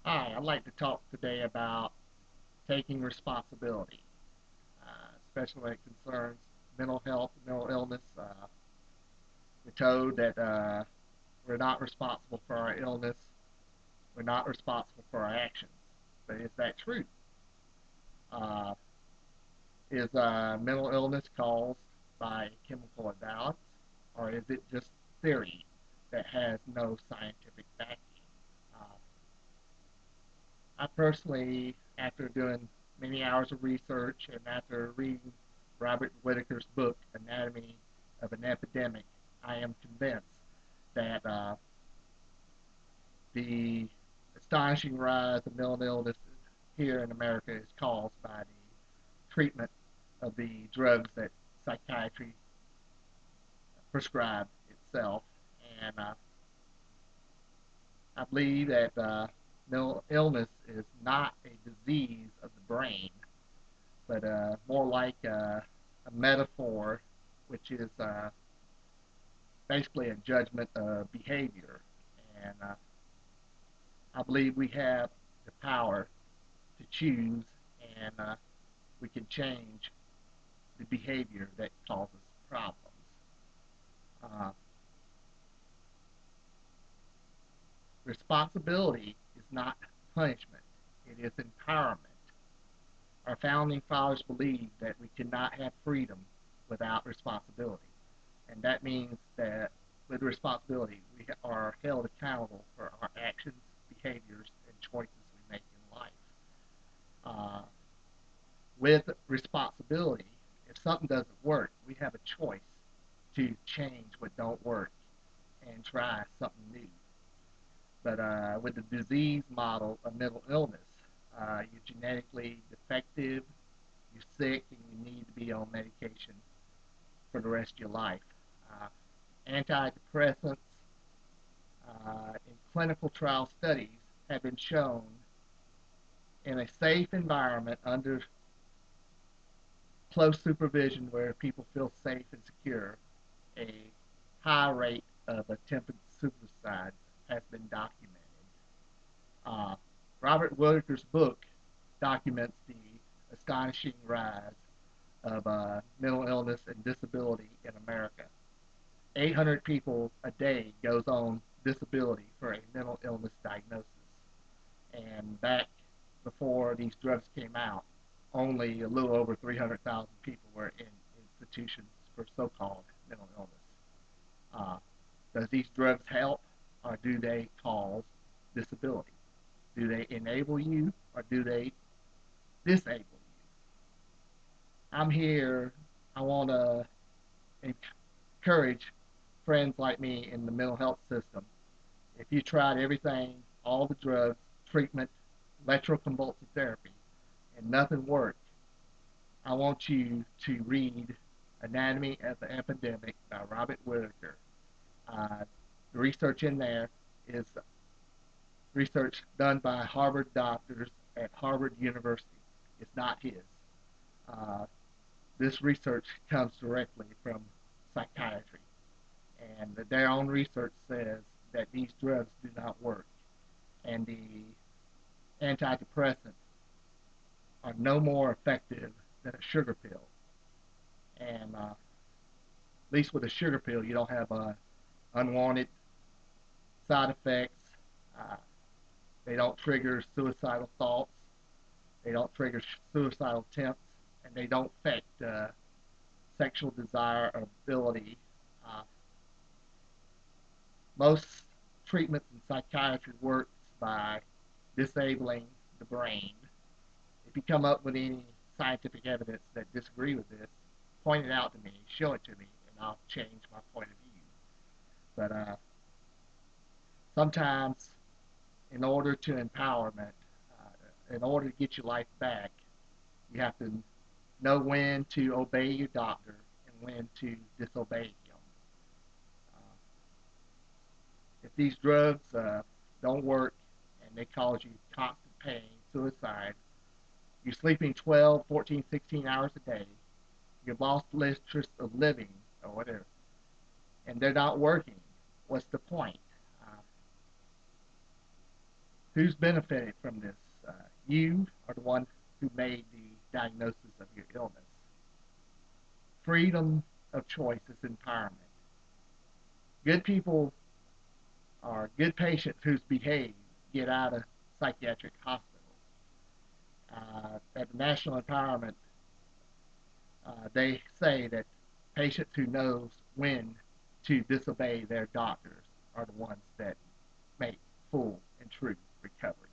Hi, I'd like to talk today about taking responsibility, especially when it concerns mental health, mental illness. We're told that we're not responsible for our illness, we're not responsible for our actions. But is that true? Uh, is mental illness caused by chemical imbalance, or is it just theory that has no scientific backing? Uh, I personally, after doing many hours of research and after reading Robert Whitaker's book, Anatomy of an Epidemic, I am convinced that the astonishing rise of mental illness here in America is caused by the treatment of the drugs that psychiatry prescribed itself. And I believe that mental illness is not a disease of the brain, but more like a metaphor, which is basically a judgment of behavior. And I believe we have the power to choose, and we can change the behavior that causes problems. Uh, Responsibility is not punishment, it is empowerment. Our founding fathers believed that we cannot have freedom without responsibility. And that means that with responsibility, we are held accountable for our actions, behaviors, and choices we make in life. Uh, with responsibility, if something doesn't work, we have a choice to change what don't work and try something new. But with the disease model of mental illness, you're genetically defective, you're sick, and you need to be on medication for the rest of your life. Uh, Antidepressants in clinical trial studies have been shown in a safe environment under close supervision where people feel safe and secure, a high rate of attempted suicide has been documented. Uh, Robert Whitaker's book documents the astonishing rise of mental illness and disability in America. 800 people a day goes on disability for a mental illness diagnosis. And back before these drugs came out, only a little over 300,000 people were in institutions for so-called mental illness. Uh, does these drugs help, or do they cause disability? Do they enable you, or do they disable you? I'm here. I want to encourage friends like me in the mental health system. If you tried everything, all the drugs, treatment, electroconvulsive therapy, and nothing worked, I want you to read Anatomy of the Epidemic by Robert Whitaker. The research in there is research done by Harvard doctors at Harvard University. It's not his. Uh, this research comes directly from psychiatry, and their own research says that these drugs do not work, and the antidepressants are no more effective than a sugar pill. And at least with a sugar pill, you don't have unwanted side effects. Uh, they don't trigger suicidal thoughts. They don't trigger suicidal attempts, and they don't affect sexual desire or ability. Uh, Most treatments in psychiatry works by disabling the brain. If you come up with any scientific evidence that disagree with this, point it out to me, show it to me, and I'll change my point of view. But sometimes, in order to empowerment, in order to get your life back, you have to know when to obey your doctor and when to disobey him. Uh, if these drugs don't work and they cause you constant pain, suicide, you're sleeping 12, 14, 16 hours a day, you've lost the interest of living or whatever, and they're not working, what's the point? Uh, Who's benefited from this? You are the one who made the diagnosis of your illness. Freedom of choice is empowerment. Good people or good patients who's behaved get out of psychiatric hospitals. At the National Empowerment, they say that patients who knows when to disobey their doctors are the ones that make full and true recovery.